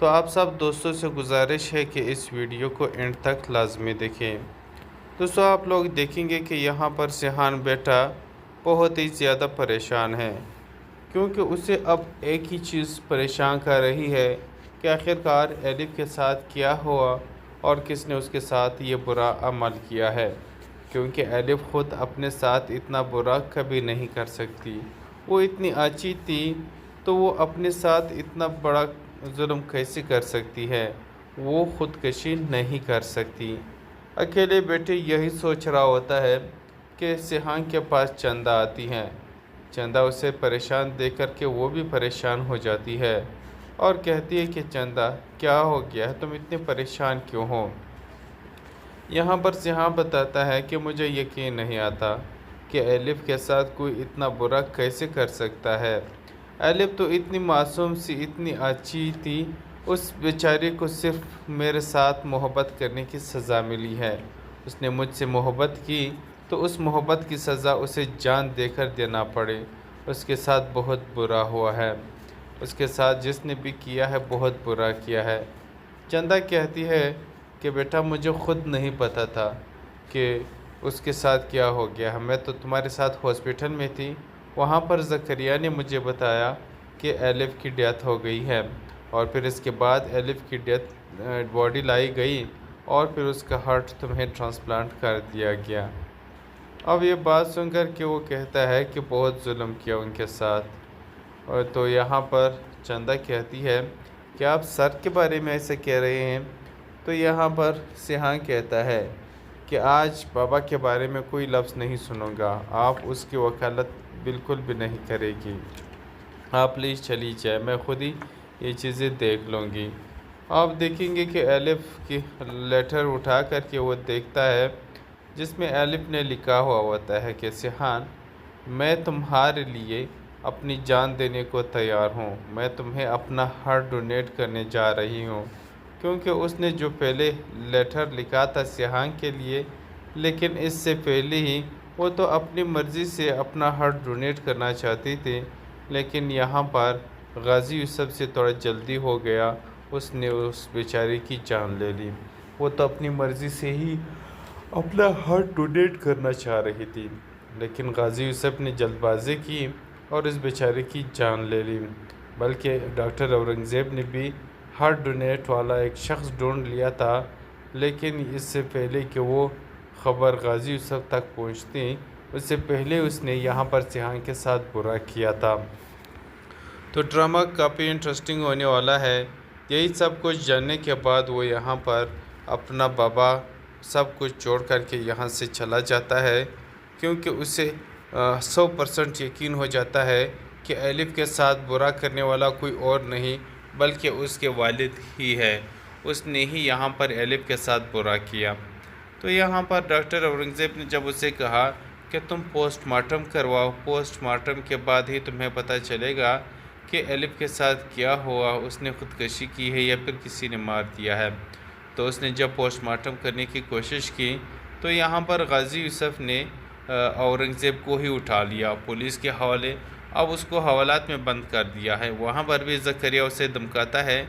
تو آپ سب دوستوں سے گزارش ہے کہ اس ویڈیو کو اینڈ تک لازمی دیکھیں۔ دوستوں آپ لوگ دیکھیں گے کہ یہاں پر سیحان بیٹا بہت ہی زیادہ پریشان ہے، کیونکہ اسے اب ایک ہی چیز پریشان کر رہی ہے کہ آخرکار الف کے ساتھ کیا ہوا اور کس نے اس کے ساتھ یہ برا عمل کیا ہے، کیونکہ الف خود اپنے ساتھ اتنا برا کبھی نہیں کر سکتی۔ وہ اتنی اچھی تھی تو وہ اپنے ساتھ اتنا بڑا ظلم کیسے کر سکتی ہے؟ وہ خودکشی نہیں کر سکتی۔ اکیلے بیٹے یہی سوچ رہا ہوتا ہے کہ سیحان کے پاس چندہ آتی ہیں۔ چندہ اسے پریشان دیکھ کر کے وہ بھی پریشان ہو جاتی ہے اور کہتی ہے کہ چندہ کیا ہو گیا ہے، تم اتنے پریشان کیوں ہو؟ یہاں پر سیحان بتاتا ہے کہ مجھے یقین نہیں آتا کہ الف کے ساتھ کوئی اتنا برا کیسے کر سکتا ہے۔ الف تو اتنی معصوم سی، اتنی اچھی تھی، اس بیچاری کو صرف میرے ساتھ محبت کرنے کی سزا ملی ہے۔ اس نے مجھ سے محبت کی تو اس محبت کی سزا اسے جان دے کر دینا پڑے۔ اس کے ساتھ بہت برا ہوا ہے، اس کے ساتھ جس نے بھی کیا ہے بہت برا کیا ہے۔ چندہ کہتی ہے کہ بیٹا مجھے خود نہیں پتا تھا کہ اس کے ساتھ کیا ہو گیا ہے، میں تو تمہارے ساتھ ہاسپٹل میں تھی، وہاں پر زکریا نے مجھے بتایا کہ الف کی ڈیتھ ہو گئی ہے، اور پھر اس کے بعد الف کی باڈی لائی گئی اور پھر اس کا ہارٹ تمہیں ٹرانسپلانٹ کر دیا گیا۔ اب یہ بات سن کر کہ وہ کہتا ہے کہ بہت ظلم کیا ان کے ساتھ، اور تو یہاں پر چندہ کہتی ہے کہ آپ سر کے بارے میں ایسے کہہ رہے ہیں؟ تو یہاں پر سیحان کہتا ہے کہ آج بابا کے بارے میں کوئی لفظ نہیں سنوں گا، آپ اس کی وکالت بالکل بھی نہیں کرے گی، آپ پلیز چلی جائے، میں خود ہی یہ چیزیں دیکھ لوں گی۔ آپ دیکھیں گے کہ الف کی لیٹر اٹھا کر کے وہ دیکھتا ہے جس میں الف نے لکھا ہوا ہوتا ہے کہ سیحان میں تمہارے لیے اپنی جان دینے کو تیار ہوں، میں تمہیں اپنا ہارٹ ڈونیٹ کرنے جا رہی ہوں، کیونکہ اس نے جو پہلے لیٹر لکھا تھا سیحان کے لیے، لیکن اس سے پہلے ہی وہ تو اپنی مرضی سے اپنا ہارٹ ڈونیٹ کرنا چاہتی تھی، لیکن یہاں پر غازی یوسف سے تھوڑا جلدی ہو گیا، اس نے اس بیچاری کی جان لے لی۔ وہ تو اپنی مرضی سے ہی اپنا ہارٹ ڈونیٹ کرنا چاہ رہی تھی، لیکن غازی یوسف نے جلد بازی کی اور اس بیچارے کی جان لے لی۔ بلکہ ڈاکٹر اورنگزیب نے بھی ہارٹ ڈونیٹ والا ایک شخص ڈھونڈ لیا تھا، لیکن اس سے پہلے کہ وہ خبر غازی یوسف تک پہنچتی، اس سے پہلے اس نے یہاں پر سیحان کے ساتھ برا کیا تھا۔ تو ڈرامہ کافی انٹرسٹنگ ہونے والا ہے۔ یہی سب کچھ جاننے کے بعد وہ یہاں پر اپنا بابا سب کچھ چھوڑ کر کے یہاں سے چلا جاتا ہے، کیونکہ اسے 100% یقین ہو جاتا ہے کہ الف کے ساتھ برا کرنے والا کوئی اور نہیں بلکہ اس کے والد ہی ہے، اس نے ہی یہاں پر الف کے ساتھ برا کیا۔ تو یہاں پر ڈاکٹر اورنگزیب نے جب اسے کہا کہ تم پوسٹ مارٹم کرواؤ، پوسٹ مارٹم کے بعد ہی تمہیں پتہ چلے گا کہ الف کے ساتھ کیا ہوا، اس نے خودکشی کی ہے یا پھر کسی نے مار دیا ہے۔ تو اس نے جب پوسٹ مارٹم کرنے کی کوشش کی تو یہاں پر غازی یوسف نے اورنگزیب کو ہی اٹھا لیا پولیس کے حوالے، اب اس کو حوالات میں بند کر دیا ہے۔ وہاں پر بھی زکریا اسے دھمکاتا ہے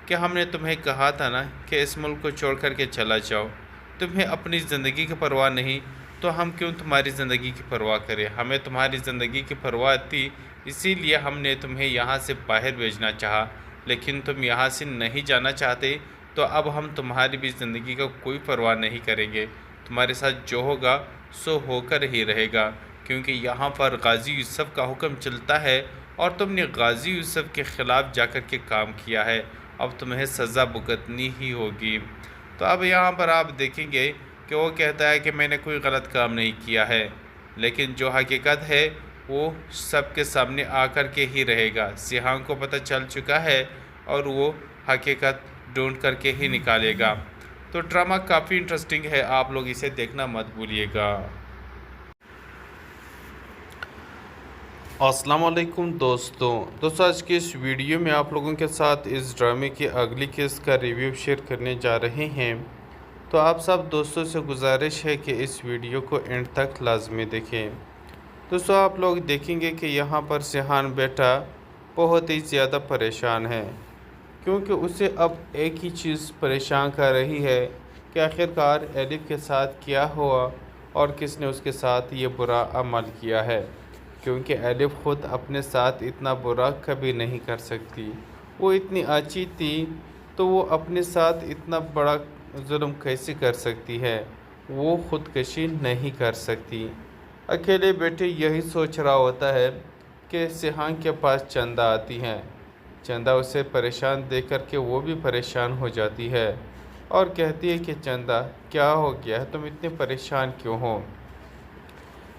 کہ ہم نے تمہیں کہا تھا نا کہ اس ملک کو چھوڑ کر کے چلا جاؤ، تمہیں اپنی زندگی کی پرواہ نہیں تو ہم کیوں تمہاری زندگی کی پرواہ کریں؟ ہمیں تمہاری زندگی کی پرواہ تھی، اسی لیے ہم نے تمہیں یہاں سے باہر بھیجنا چاہا، لیکن تم یہاں سے نہیں جانا چاہتے تو اب ہم تمہاری بھی زندگی کا کوئی پرواہ نہیں کریں گے، تمہارے ساتھ جو ہوگا سو ہو کر ہی رہے گا، کیونکہ یہاں پر غازی یوسف کا حکم چلتا ہے اور تم نے غازی یوسف کے خلاف جا کر کے کام کیا ہے، اب تمہیں سزا بھگتنی ہی ہوگی۔ تو اب یہاں پر آپ دیکھیں گے کہ وہ کہتا ہے کہ میں نے کوئی غلط کام نہیں کیا ہے، لیکن جو حقیقت ہے وہ سب کے سامنے آ کر کے ہی رہے گا۔ سیحان کو پتہ چل چکا ہے اور وہ حقیقت ڈھونڈ کر کے ہی نکالے گا۔ تو ڈرامہ کافی انٹرسٹنگ ہے، آپ لوگ اسے دیکھنا مت بھولیے گا۔ السلام علیکم دوستوں آج کے اس ویڈیو میں آپ لوگوں کے ساتھ اس ڈرامے کی اگلی قسط کا ریویو شیئر کرنے جا رہے ہیں، تو آپ سب دوستوں سے گزارش ہے کہ اس ویڈیو کو اینڈ تک لازمی دیکھیں۔ دوستوں آپ لوگ دیکھیں گے کہ یہاں پر سیحان بیٹا بہت ہی زیادہ پریشان ہے، کیونکہ اسے اب ایک ہی چیز پریشان کر رہی ہے کہ آخرکار الف کے ساتھ کیا ہوا اور کس نے اس کے ساتھ یہ برا عمل کیا ہے، کیونکہ الف خود اپنے ساتھ اتنا برا کبھی نہیں کر سکتی۔ وہ اتنی اچھی تھی تو وہ اپنے ساتھ اتنا بڑا ظلم کیسے کر سکتی ہے؟ وہ خودکشی نہیں کر سکتی۔ اکیلے بیٹھے یہی سوچ رہا ہوتا ہے کہ سیحان کے پاس چندہ آتی ہے۔ چندہ اسے پریشان دیکھ کر کے وہ بھی پریشان ہو جاتی ہے اور کہتی ہے کہ چندہ کیا ہو گیا ہے، تم اتنے پریشان کیوں ہو؟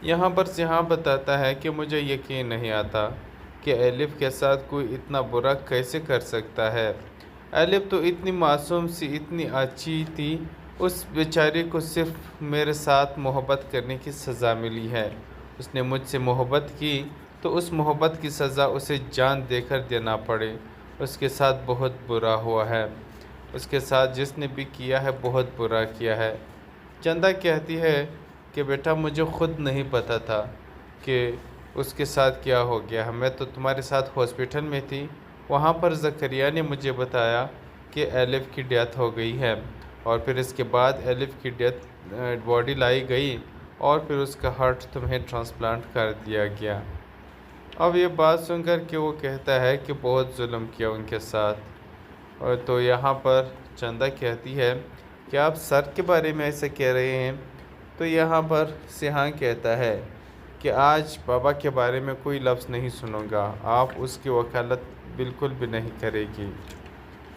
یہاں پر سیحان بتاتا ہے کہ مجھے یقین نہیں آتا کہ الف کے ساتھ کوئی اتنا برا کیسے کر سکتا ہے۔ الف تو اتنی معصوم سی، اتنی اچھی تھی، اس بیچاری کو صرف میرے ساتھ محبت کرنے کی سزا ملی ہے۔ اس نے مجھ سے محبت کی تو اس محبت کی سزا اسے جان دے کر دینا پڑے۔ اس کے ساتھ بہت برا ہوا ہے، اس کے ساتھ جس نے بھی کیا ہے بہت برا کیا ہے۔ چندہ کہتی ہے کہ بیٹا مجھے خود نہیں پتا تھا کہ اس کے ساتھ کیا ہو گیا ہے، میں تو تمہارے ساتھ ہاسپٹل میں تھی، وہاں پر زکریا نے مجھے بتایا کہ الف کی ڈیتھ ہو گئی ہے، اور پھر اس کے بعد الف کی باڈی لائی گئی اور پھر اس کا ہارٹ تمہیں ٹرانسپلانٹ کر دیا گیا۔ اب یہ بات سن کر کہ وہ کہتا ہے کہ بہت ظلم کیا ان کے ساتھ، اور تو یہاں پر چندہ کہتی ہے کہ آپ سر کے بارے میں ایسا کہہ رہے ہیں؟ تو یہاں پر سیحان کہتا ہے کہ آج بابا کے بارے میں کوئی لفظ نہیں سنوں گا، آپ اس کی وکالت بالکل بھی نہیں کرے گی،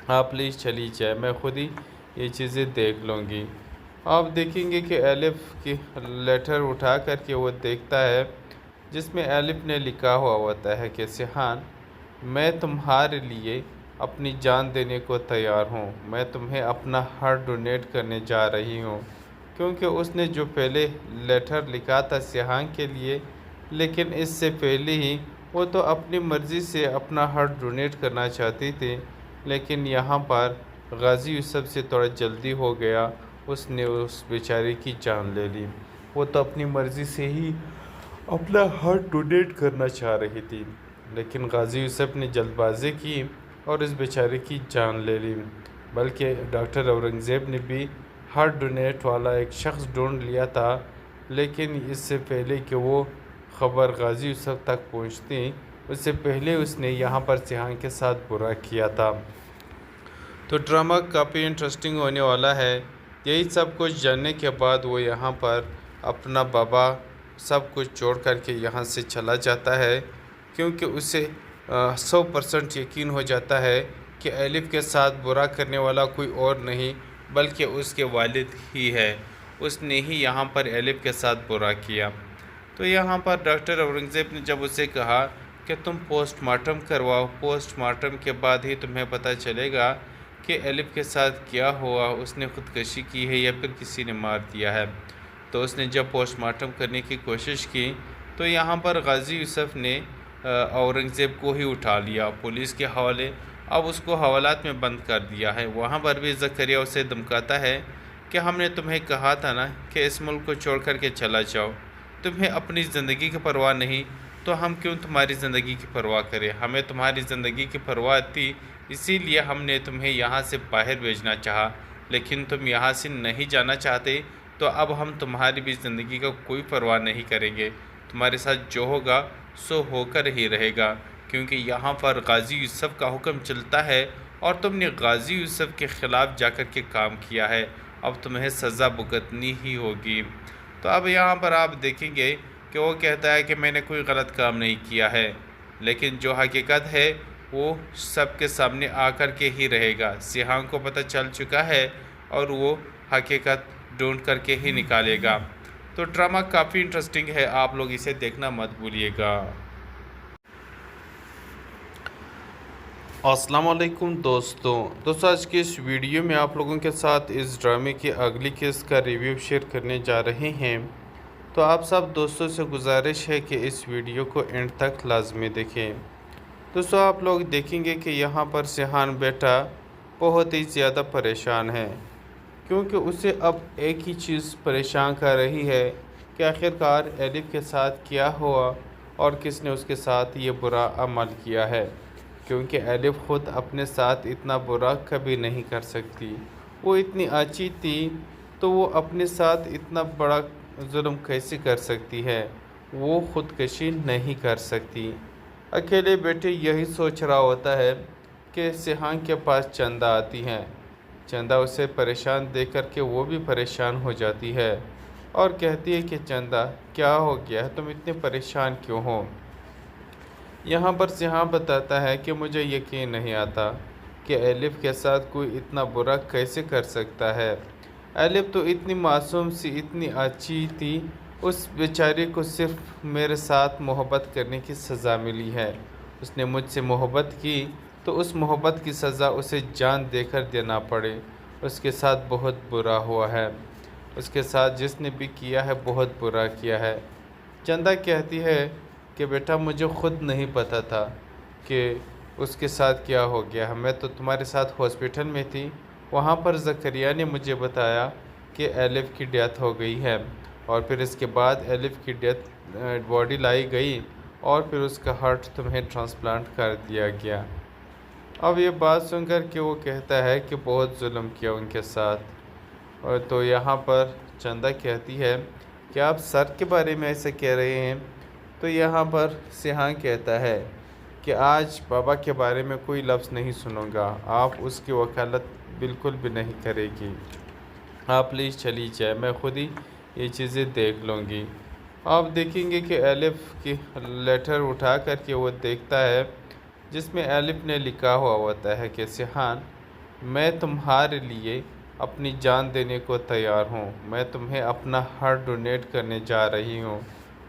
آپ پلیز چلی جائے، میں خود ہی یہ چیزیں دیکھ لوں گی۔ آپ دیکھیں گے کہ الف کی لیٹر اٹھا کر کے وہ دیکھتا ہے جس میں الف نے لکھا ہوا ہوتا ہے کہ سیحان میں تمہارے لیے اپنی جان دینے کو تیار ہوں، میں تمہیں اپنا ہارٹ ڈونیٹ کرنے جا رہی ہوں، کیونکہ اس نے جو پہلے لیٹر لکھا تھا سیحان کے لیے، لیکن اس سے پہلے ہی وہ تو اپنی مرضی سے اپنا ہارٹ ڈونیٹ کرنا چاہتی تھی، لیکن یہاں پر غازی یوسف سے تھوڑا جلدی ہو گیا، اس نے اس بیچاری کی جان لے لی۔ وہ تو اپنی مرضی سے ہی اپنا ہارٹ ڈونیٹ کرنا چاہ رہی تھی، لیکن غازی یوسف نے جلد بازی کی اور اس بیچارے کی جان لے لی۔ بلکہ ڈاکٹر اورنگزیب نے بھی ہارٹ ڈونیٹ والا ایک شخص ڈھونڈ لیا تھا، لیکن اس سے پہلے کہ وہ خبر غازی یوسف تک پہنچتی، اس سے پہلے اس نے یہاں پر سیحان کے ساتھ برا کیا تھا۔ تو ڈرامہ کافی انٹرسٹنگ ہونے والا ہے۔ یہی سب کچھ جاننے کے بعد وہ یہاں پر اپنا بابا سب کچھ چھوڑ کر کے یہاں سے چلا جاتا ہے، کیونکہ اسے 100% یقین ہو جاتا ہے کہ الف کے ساتھ برا کرنے والا کوئی اور نہیں بلکہ اس کے والد ہی ہے، اس نے ہی یہاں پر الف کے ساتھ برا کیا۔ تو یہاں پر ڈاکٹر اورنگزیب نے جب اسے کہا کہ تم پوسٹ مارٹم کرواؤ، پوسٹ مارٹم کے بعد ہی تمہیں پتہ چلے گا کہ الف کے ساتھ کیا ہوا، اس نے خودکشی کی ہے یا پھر کسی نے مار دیا ہے۔ تو اس نے جب پوسٹ مارٹم کرنے کی کوشش کی تو یہاں پر غازی یوسف نے اورنگزیب کو ہی اٹھا لیا پولیس کے حوالے، اب اس کو حوالات میں بند کر دیا ہے۔ وہاں پر بھی زکریا اسے دھمکاتا ہے کہ ہم نے تمہیں کہا تھا نا کہ اس ملک کو چھوڑ کر کے چلا جاؤ، تمہیں اپنی زندگی کی پرواہ نہیں تو ہم کیوں تمہاری زندگی کی پرواہ کریں؟ ہمیں تمہاری زندگی کی پرواہ تھی، اسی لیے ہم نے تمہیں یہاں سے باہر بھیجنا چاہا، لیکن تم یہاں سے نہیں جانا چاہتے تو اب ہم تمہاری بھی زندگی کا کوئی پرواہ نہیں کریں گے، تمہارے ساتھ جو ہوگا سو ہو کر ہی رہے گا، کیونکہ یہاں پر غازی یوسف کا حکم چلتا ہے اور تم نے غازی یوسف کے خلاف جا کر کے کام کیا ہے، اب تمہیں سزا بھگتنی ہی ہوگی۔ تو اب یہاں پر آپ دیکھیں گے کہ وہ کہتا ہے کہ میں نے کوئی غلط کام نہیں کیا ہے، لیکن جو حقیقت ہے وہ سب کے سامنے آ کر کے ہی رہے گا۔ سیحان کو پتہ چل چکا ہے اور وہ حقیقت ڈھونڈ کر کے ہی نکالے گا۔ تو ڈرامہ کافی انٹرسٹنگ ہے، آپ لوگ اسے دیکھنا مت بھولیے گا۔ السلام علیکم دوستوں آج کی اس ویڈیو میں آپ لوگوں کے ساتھ اس ڈرامے کی اگلی قسط کا ریویو شیئر کرنے جا رہے ہیں۔ تو آپ سب دوستوں سے گزارش ہے کہ اس ویڈیو کو اینڈ تک لازمی دیکھیں۔ دوستوں آپ لوگ دیکھیں گے کہ یہاں پر سیحان بیٹا بہت ہی زیادہ پریشان ہے، کیونکہ اسے اب ایک ہی چیز پریشان کر رہی ہے کہ آخرکار الف کے ساتھ کیا ہوا اور کس نے اس کے ساتھ یہ برا عمل کیا ہے، کیونکہ الف خود اپنے ساتھ اتنا برا کبھی نہیں کر سکتی۔ وہ اتنی اچھی تھی تو وہ اپنے ساتھ اتنا بڑا ظلم کیسے کر سکتی ہے؟ وہ خودکشی نہیں کر سکتی۔ اکیلے بیٹے یہی سوچ رہا ہوتا ہے کہ سیحان کے پاس چندہ آتی ہے۔ چندہ اسے پریشان دیکھ کر کے وہ بھی پریشان ہو جاتی ہے اور کہتی ہے کہ چندہ کیا ہو گیا ہے، تم اتنے پریشان کیوں ہو؟ یہاں پر سیحان بتاتا ہے کہ مجھے یقین نہیں آتا کہ الف کے ساتھ کوئی اتنا برا کیسے کر سکتا ہے۔ الف تو اتنی معصوم سی، اتنی اچھی تھی، اس بیچاری کو صرف میرے ساتھ محبت کرنے کی سزا ملی ہے۔ اس نے مجھ سے محبت کی تو اس محبت کی سزا اسے جان دے کر دینا پڑے۔ اس کے ساتھ بہت برا ہوا ہے، اس کے ساتھ جس نے بھی کیا ہے بہت برا کیا ہے۔ چندہ کہتی ہے کہ بیٹا مجھے خود نہیں پتہ تھا کہ اس کے ساتھ کیا ہو گیا ہے، میں تو تمہارے ساتھ ہاسپٹل میں تھی، وہاں پر زکریا نے مجھے بتایا کہ الف کی ڈیتھ ہو گئی ہے، اور پھر اس کے بعد الف کی باڈی لائی گئی اور پھر اس کا ہارٹ تمہیں ٹرانسپلانٹ کر دیا گیا۔ اب یہ بات سن کر کہ وہ کہتا ہے کہ بہت ظلم کیا ان کے ساتھ، اور تو یہاں پر چندہ کہتی ہے کہ آپ سر کے بارے میں ایسے کہہ رہے ہیں؟ تو یہاں پر سیحان کہتا ہے کہ آج بابا کے بارے میں کوئی لفظ نہیں سنوں گا، آپ اس کی وکالت بالکل بھی نہیں کرے گی، آپ پلیز چلی جائے، میں خود ہی یہ چیزیں دیکھ لوں گی۔ آپ دیکھیں گے کہ الف کی لیٹر اٹھا کر کے وہ دیکھتا ہے جس میں الف نے لکھا ہوا ہوتا ہے کہ سیحان میں تمہارے لیے اپنی جان دینے کو تیار ہوں، میں تمہیں اپنا ہارٹ ڈونیٹ کرنے جا رہی ہوں،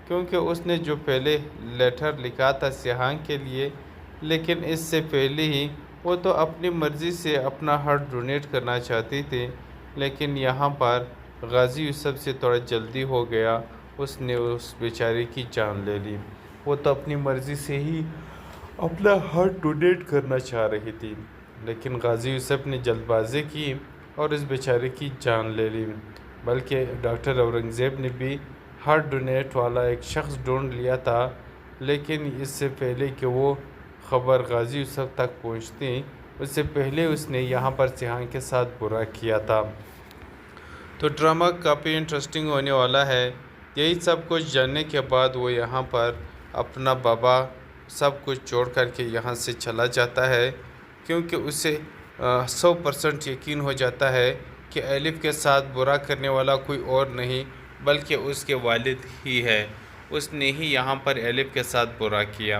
کیونکہ اس نے جو پہلے لیٹر لکھا تھا سیحان کے لیے، لیکن اس سے پہلے ہی وہ تو اپنی مرضی سے اپنا ہارٹ ڈونیٹ کرنا چاہتی تھی، لیکن یہاں پر غازی یوسف سے تھوڑا جلدی ہو گیا، اس نے اس بیچاری کی جان لے لی۔ وہ تو اپنی مرضی سے ہی اپنا ہارٹ ڈونیٹ کرنا چاہ رہی تھی، لیکن غازی یوسف نے جلد بازی کی اور اس بیچارے کی جان لے لی۔ بلکہ ڈاکٹر اورنگزیب نے بھی ہارٹ ڈونیٹ والا ایک شخص ڈھونڈ لیا تھا، لیکن اس سے پہلے کہ وہ خبر غازی یوسف تک پہنچتی، اس سے پہلے اس نے یہاں پر سیحان کے ساتھ برا کیا تھا۔ تو ڈرامہ کافی انٹرسٹنگ ہونے والا ہے۔ یہی سب کچھ جاننے کے بعد وہ یہاں پر اپنا بابا سب کچھ چھوڑ کر کے یہاں سے چلا جاتا ہے، کیونکہ اسے 100% یقین ہو جاتا ہے کہ الف کے ساتھ برا کرنے والا کوئی اور نہیں بلکہ اس کے والد ہی ہے، اس نے ہی یہاں پر الف کے ساتھ برا کیا۔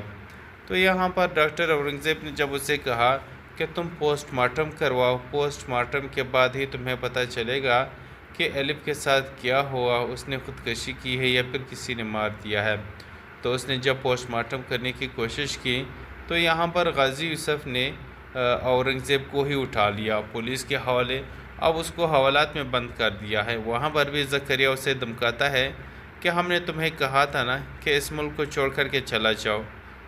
تو یہاں پر ڈاکٹر اورنگزیب نے جب اسے کہا کہ تم پوسٹ مارٹم کرواؤ، پوسٹ مارٹم کے بعد ہی تمہیں پتہ چلے گا کہ الف کے ساتھ کیا ہوا، اس نے خودکشی کی ہے یا پھر کسی نے مار دیا ہے۔ تو اس نے جب پوسٹ مارٹم کرنے کی کوشش کی تو یہاں پر غازی یوسف نے اورنگزیب کو ہی اٹھا لیا پولیس کے حوالے، اب اس کو حوالات میں بند کر دیا ہے۔ وہاں پر بھی زکریا اسے دھمکاتا ہے کہ ہم نے تمہیں کہا تھا نا کہ اس ملک کو چھوڑ کر کے چلا جاؤ،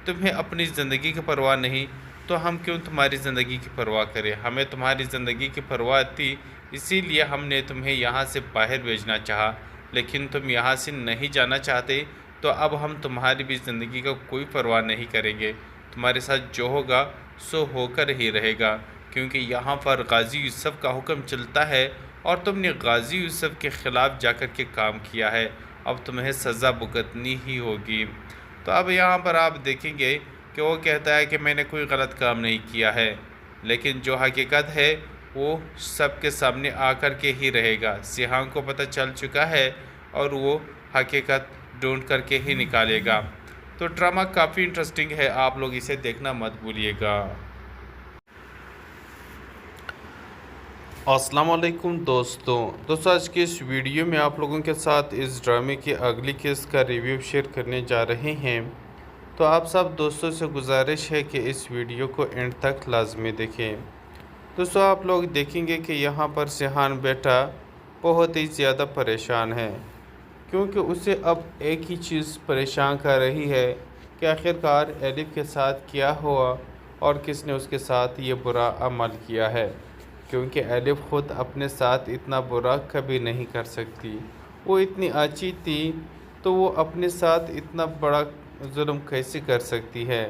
تمہیں اپنی زندگی کی پرواہ نہیں تو ہم کیوں تمہاری زندگی کی پرواہ کریں؟ ہمیں تمہاری زندگی کی پرواہ تھی، اسی لیے ہم نے تمہیں یہاں سے باہر بھیجنا چاہا، لیکن تم یہاں سے نہیں جانا چاہتے تو اب ہم تمہاری بھی زندگی کا کوئی پرواہ نہیں کریں گے، تمہارے ساتھ جو ہوگا سو ہو کر ہی رہے گا، کیونکہ یہاں پر غازی یوسف کا حکم چلتا ہے اور تم نے غازی یوسف کے خلاف جا کر کے کام کیا ہے، اب تمہیں سزا بھگتنی ہی ہوگی۔ تو اب یہاں پر آپ دیکھیں گے کہ وہ کہتا ہے کہ میں نے کوئی غلط کام نہیں کیا ہے، لیکن جو حقیقت ہے وہ سب کے سامنے آ کر کے ہی رہے گا۔ سیحان کو پتہ چل چکا ہے اور وہ حقیقت ڈھونڈ کر کے ہی نکالے گا۔ تو ڈرامہ کافی انٹرسٹنگ ہے، آپ لوگ اسے دیکھنا مت بھولیے گا۔ السلام علیکم دوستوں آج کے اس ویڈیو میں آپ لوگوں کے ساتھ اس ڈرامے کی اگلی قسط کا ریویو شیئر کرنے جا رہے ہیں۔ تو آپ سب دوستوں سے گزارش ہے کہ اس ویڈیو کو اینڈ تک لازمی دیکھیں۔ دوستوں آپ لوگ دیکھیں گے کہ یہاں پر سیحان بیٹا بہت ہی زیادہ پریشان ہے، کیونکہ اسے اب ایک ہی چیز پریشان کر رہی ہے کہ آخرکار الف کے ساتھ کیا ہوا اور کس نے اس کے ساتھ یہ برا عمل کیا ہے، کیونکہ الف خود اپنے ساتھ اتنا برا کبھی نہیں کر سکتی۔ وہ اتنی اچھی تھی تو وہ اپنے ساتھ اتنا بڑا ظلم کیسے کر سکتی ہے؟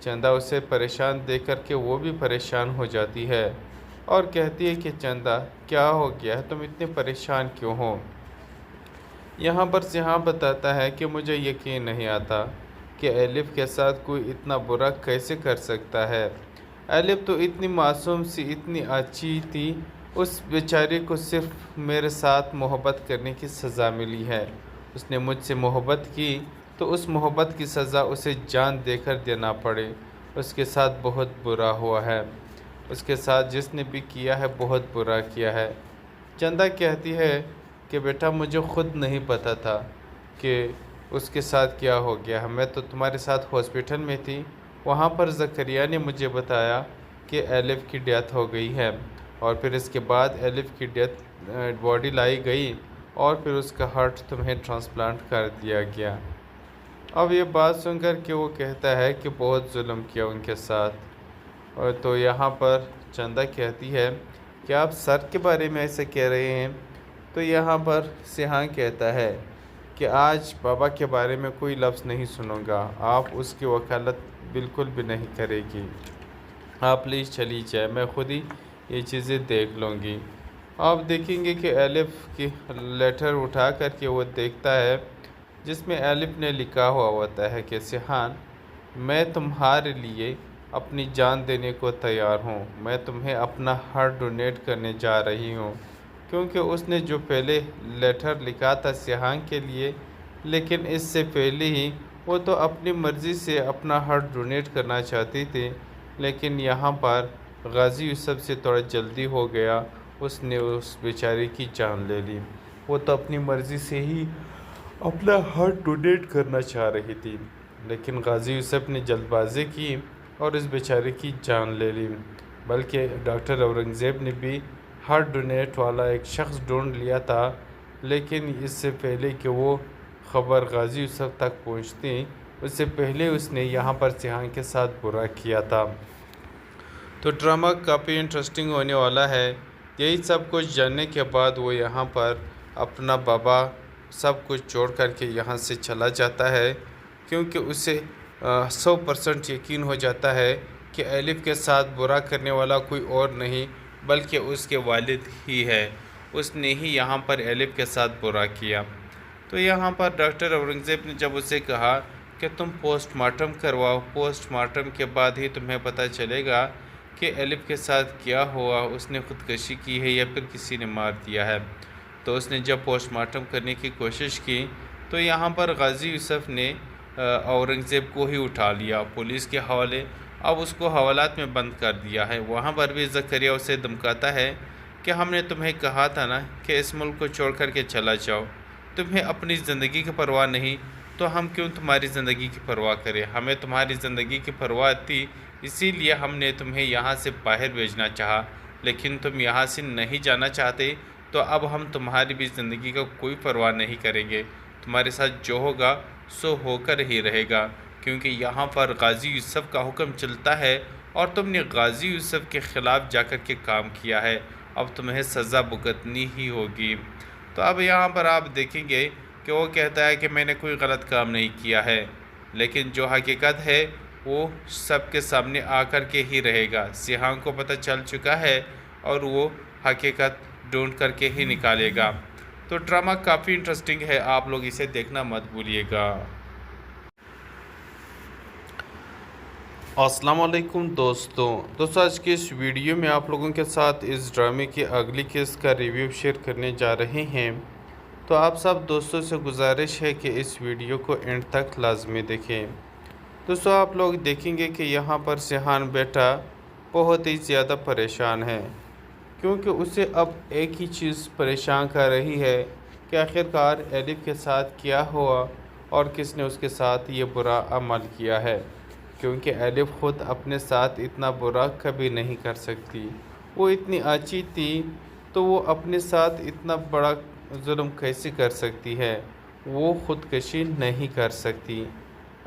چندہ اسے پریشان دیکھ کر کے وہ بھی پریشان ہو جاتی ہے اور کہتی ہے کہ چندہ کیا ہو گیا ہے، تم اتنے پریشان کیوں ہو؟ یہاں پر سیاح بتاتا ہے کہ مجھے یقین نہیں آتا کہ الف کے ساتھ کوئی اتنا برا کیسے کر سکتا ہے۔ الف تو اتنی معصوم سی، اتنی اچھی تھی، اس بیچاری کو صرف میرے ساتھ محبت کرنے کی سزا ملی ہے۔ اس نے مجھ سے محبت کی تو اس محبت کی سزا اسے جان دے کر دینا پڑے۔ اس کے ساتھ بہت برا ہوا ہے، اس کے ساتھ جس نے بھی کیا ہے بہت برا کیا ہے۔ چندہ کہتی ہے کہ بیٹا مجھے خود نہیں پتا تھا کہ اس کے ساتھ کیا ہو گیا ہے، میں تو تمہارے ساتھ ہاسپٹل میں تھی، وہاں پر زکریا نے مجھے بتایا کہ الف کی ڈیتھ ہو گئی ہے، اور پھر اس کے بعد الف کی باڈی لائی گئی اور پھر اس کا ہارٹ تمہیں ٹرانسپلانٹ کر دیا گیا۔ اب یہ بات سن کر کہ وہ کہتا ہے کہ بہت ظلم کیا ان کے ساتھ، اور تو یہاں پر چندہ کہتی ہے کہ آپ سر کے بارے میں ایسے کہہ رہے ہیں؟ تو یہاں پر سیاح کہتا ہے کہ آج بابا کے بارے میں کوئی لفظ نہیں سنوں گا، آپ اس کی وکالت بالکل بھی نہیں کرے گی، آپ پلیز چلی جائے، میں خود ہی یہ چیزیں دیکھ لوں گی۔ آپ دیکھیں گے کہ الف کی لیٹر اٹھا کر کے وہ دیکھتا ہے جس میں الف نے لکھا ہوا ہوتا ہے کہ سیحان، میں تمہارے لیے اپنی جان دینے کو تیار ہوں، میں تمہیں اپنا ہارٹ ڈونیٹ کرنے جا رہی ہوں، کیونکہ اس نے جو پہلے لیٹر لکھا تھا سیحان کے لیے، لیکن اس سے پہلے ہی وہ تو اپنی مرضی سے اپنا ہارٹ ڈونیٹ کرنا چاہتی تھی، لیکن یہاں پر غازی یوسف سے تھوڑا جلدی ہو گیا، اس نے اس بیچاری کی جان لے لی۔ وہ تو اپنی مرضی سے ہی اپنا ہارٹ ڈونیٹ کرنا چاہ رہی تھی، لیکن غازی یوسف نے جلد بازی کی اور اس بیچارے کی جان لے لی۔ بلکہ ڈاکٹر اورنگزیب نے بھی ہارٹ ڈونیٹ والا ایک شخص ڈھونڈ لیا تھا، لیکن اس سے پہلے کہ وہ خبر غازی یوسف تک پہنچتی، اس سے پہلے اس نے یہاں پر سیحان کے ساتھ برا کیا تھا۔ تو ڈرامہ کافی انٹرسٹنگ ہونے والا ہے۔ یہی سب کچھ جاننے کے بعد وہ یہاں پر اپنا بابا سب کچھ چھوڑ کر کے یہاں سے چلا جاتا ہے، کیونکہ اسے 100% یقین ہو جاتا ہے کہ الف کے ساتھ برا کرنے والا کوئی اور نہیں بلکہ اس کے والد ہی ہے، اس نے ہی یہاں پر الف کے ساتھ برا کیا۔ تو یہاں پر ڈاکٹر اورنگزیب نے جب اسے کہا کہ تم پوسٹ مارٹم کرواؤ، پوسٹ مارٹم کے بعد ہی تمہیں پتہ چلے گا کہ الف کے ساتھ کیا ہوا، اس نے خودکشی کی ہے یا پھر کسی نے مار دیا ہے۔ تو اس نے جب پوسٹ مارٹم کرنے کی کوشش کی تو یہاں پر غازی یوسف نے اورنگزیب کو ہی اٹھا لیا پولیس کے حوالے، اب اس کو حوالات میں بند کر دیا ہے۔ وہاں پر بھی زکریا اسے دھمکاتا ہے کہ ہم نے تمہیں کہا تھا نا کہ اس ملک کو چھوڑ کر کے چلا جاؤ، تمہیں اپنی زندگی کی پرواہ نہیں تو ہم کیوں تمہاری زندگی کی پرواہ کریں؟ ہمیں تمہاری زندگی کی پرواہ تھی، اسی لیے ہم نے تمہیں یہاں سے باہر بھیجنا چاہا، لیکن تم یہاں سے نہیں جانا چاہتے، تو اب ہم تمہاری بھی زندگی کا کوئی پرواہ نہیں کریں گے، تمہارے ساتھ جو ہوگا سو ہو کر ہی رہے گا، کیونکہ یہاں پر غازی یوسف کا حکم چلتا ہے اور تم نے غازی یوسف کے خلاف جا کر کے کام کیا ہے، اب تمہیں سزا بھگتنی ہی ہوگی۔ تو اب یہاں پر آپ دیکھیں گے کہ وہ کہتا ہے کہ میں نے کوئی غلط کام نہیں کیا ہے، لیکن جو حقیقت ہے وہ سب کے سامنے آ کر کے ہی رہے گا، سیاح کو پتہ چل چکا ہے اور وہ حقیقت ڈھونڈ کر کے ہی نکالے گا۔ تو ڈرامہ کافی انٹرسٹنگ ہے، آپ لوگ اسے دیکھنا مت بھولیے گا۔ السلام علیکم دوستوں آج کی اس ویڈیو میں آپ لوگوں کے ساتھ اس ڈرامے کی اگلی قسط کا ریویو شیئر کرنے جا رہے ہیں، تو آپ سب دوستوں سے گزارش ہے کہ اس ویڈیو کو اینڈ تک لازمی دیکھیں۔ دوستوں آپ لوگ دیکھیں گے کہ یہاں پر سیحان بیٹا بہت ہی زیادہ پریشان ہے، کیونکہ اسے اب ایک ہی چیز پریشان کر رہی ہے کہ آخرکار الف کے ساتھ کیا ہوا اور کس نے اس کے ساتھ یہ برا عمل کیا ہے، کیونکہ الف خود اپنے ساتھ اتنا برا کبھی نہیں کر سکتی، وہ اتنی اچھی تھی تو وہ اپنے ساتھ اتنا بڑا ظلم کیسے کر سکتی ہے، وہ خودکشی نہیں کر سکتی۔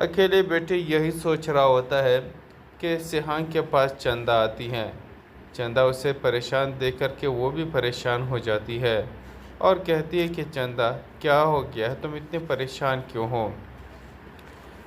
اکیلے بیٹے یہی سوچ رہا ہوتا ہے کہ سیحان کے پاس چندہ آتی ہیں، چندہ اسے پریشان دیکھ کر کے وہ بھی پریشان ہو جاتی ہے اور کہتی ہے کہ چندہ کیا ہو گیا ہے، تم اتنے پریشان کیوں ہو؟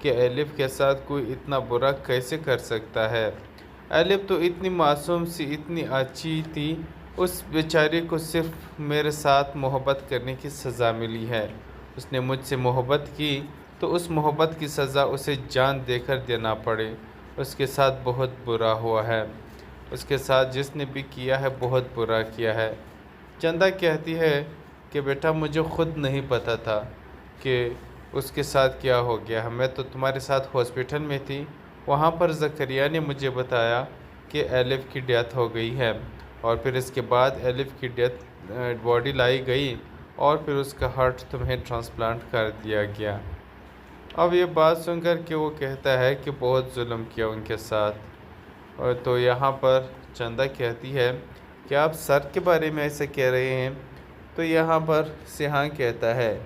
کہ الف کے ساتھ کوئی اتنا برا کیسے کر سکتا ہے۔ الف تو اتنی معصوم سی، اتنی اچھی تھی، اس بیچاری کو صرف میرے ساتھ محبت کرنے کی سزا ملی ہے۔ اس نے مجھ سے محبت کی تو اس محبت کی سزا اسے جان دے کر دینا پڑے۔ اس کے ساتھ بہت برا ہوا ہے، اس کے ساتھ جس نے بھی کیا ہے بہت برا کیا ہے۔ چندہ کہتی ہے کہ بیٹا مجھے خود نہیں پتا تھا کہ اس کے ساتھ کیا ہو گیا ہے، میں تو تمہارے ساتھ ہاسپٹل میں تھی، وہاں پر زکریا نے مجھے بتایا کہ الف کی ڈیتھ ہو گئی ہے، اور پھر اس کے بعد الف کی باڈی لائی گئی اور پھر اس کا ہارٹ تمہیں ٹرانسپلانٹ کر دیا گیا۔ اب یہ بات سن کر کہ وہ کہتا ہے کہ بہت ظلم کیا ان کے ساتھ، اور تو یہاں پر چندہ کہتی ہے کہ آپ سر کے بارے میں ایسے کہہ رہے ہیں، تو یہاں پر سیحان کہتا ہے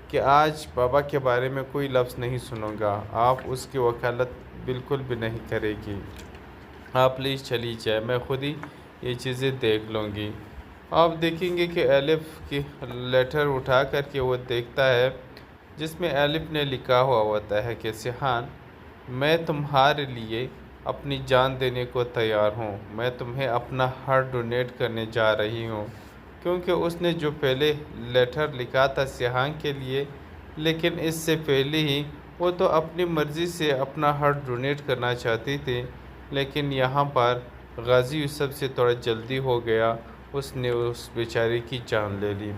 کہ آج بابا کے بارے میں کوئی لفظ نہیں سنوں گا، آپ اس کی وکالت بالکل بھی نہیں کرے گی، آپ پلیز چلی جائے، میں خود ہی یہ چیزیں دیکھ لوں گی۔ آپ دیکھیں گے کہ الف کی لیٹر اٹھا کر کے وہ دیکھتا ہے جس میں الف نے لکھا ہوا ہوتا ہے کہ سیحان میں تمہارے لیے اپنی جان دینے کو تیار ہوں، میں تمہیں اپنا ہارٹ ڈونیٹ کرنے جا رہی ہوں، کیونکہ اس نے جو پہلے لیٹر لکھا تھا سیحان کے لیے، لیکن اس سے پہلے ہی وہ تو اپنی مرضی سے اپنا ہارٹ ڈونیٹ کرنا چاہتی تھی، لیکن یہاں پر غازی یوسف سے تھوڑا جلدی ہو گیا، اس نے اس بیچاری کی جان لے لی۔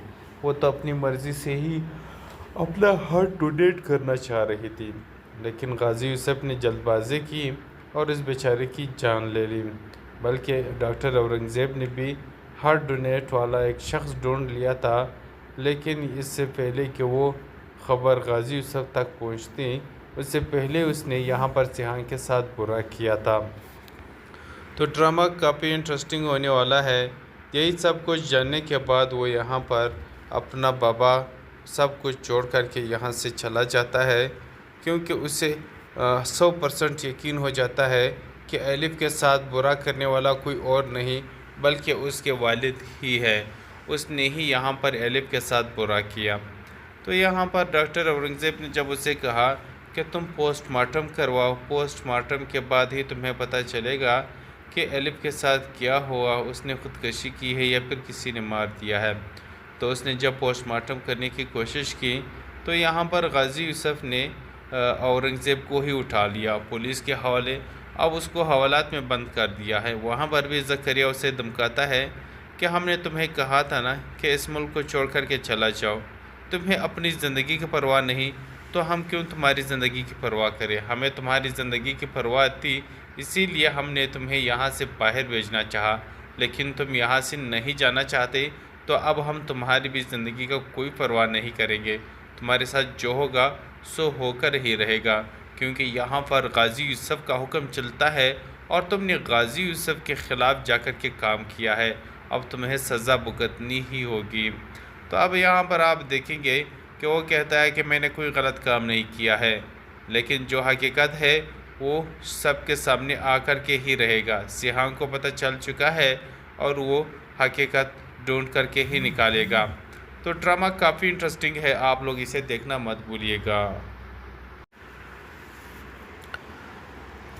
وہ تو اپنی مرضی سے ہی اپنا ہارٹ ڈونیٹ کرنا چاہ رہی تھی، لیکن غازی یوسف نے جلد بازی کی اور اس بیچارے کی جان لے لی۔ بلکہ ڈاکٹر اورنگزیب نے بھی ہارٹ ڈونیٹ والا ایک شخص ڈھونڈ لیا تھا، لیکن اس سے پہلے کہ وہ خبر غازی یوسف تک پہنچتی، اس سے پہلے اس نے یہاں پر سیحان کے ساتھ برا کیا تھا۔ تو ڈرامہ کافی انٹرسٹنگ ہونے والا ہے۔ یہی سب کچھ جاننے کے بعد وہ یہاں پر اپنا بابا سب کچھ چھوڑ کر کے یہاں سے چلا جاتا ہے، کیونکہ اسے 100% یقین ہو جاتا ہے کہ الف کے ساتھ برا کرنے والا کوئی اور نہیں بلکہ اس کے والد ہی ہے، اس نے ہی یہاں پر الف کے ساتھ برا کیا۔ تو یہاں پر ڈاکٹر اورنگزیب نے جب اسے کہا کہ تم پوسٹ مارٹم کرواؤ، پوسٹ مارٹم کے بعد ہی تمہیں پتہ چلے گا کہ الف کے ساتھ کیا ہوا، اس نے خودکشی کی ہے یا پھر کسی نے مار دیا ہے۔ تو اس نے جب پوسٹ مارٹم کرنے کی کوشش کی تو یہاں پر غازی یوسف نے اورنگزیب کو ہی اٹھا لیا پولیس کے حوالے، اب اس کو حوالات میں بند کر دیا ہے۔ وہاں پر بھی زکریا اسے دھمکاتا ہے کہ ہم نے تمہیں کہا تھا نا کہ اس ملک کو چھوڑ کر کے چلا جاؤ، تمہیں اپنی زندگی کی پرواہ نہیں تو ہم کیوں تمہاری زندگی کی پرواہ کریں، ہمیں تمہاری زندگی کی پرواہ تھی، اسی لیے ہم نے تمہیں یہاں سے باہر بھیجنا چاہا، لیکن تم یہاں سے نہیں جانا چاہتے تو اب ہم تمہاری بھی زندگی کا کوئی پرواہ نہیں کریں گے، تمہارے ساتھ جو ہوگا سو ہو کر ہی رہے گا، کیونکہ یہاں پر غازی یوسف کا حکم چلتا ہے اور تم نے غازی یوسف کے خلاف جا کر کے کام کیا ہے، اب تمہیں سزا بھگتنی ہی ہوگی۔ تو اب یہاں پر آپ دیکھیں گے کہ وہ کہتا ہے کہ میں نے کوئی غلط کام نہیں کیا ہے، لیکن جو حقیقت ہے وہ سب کے سامنے آ کر کے ہی رہے گا، سیحان کو پتہ چل چکا ہے اور وہ حقیقت ڈھونڈ کر کے ہی نکالے گا۔ تو ڈرامہ کافی انٹرسٹنگ ہے، آپ لوگ اسے دیکھنا مت بھولیے گا۔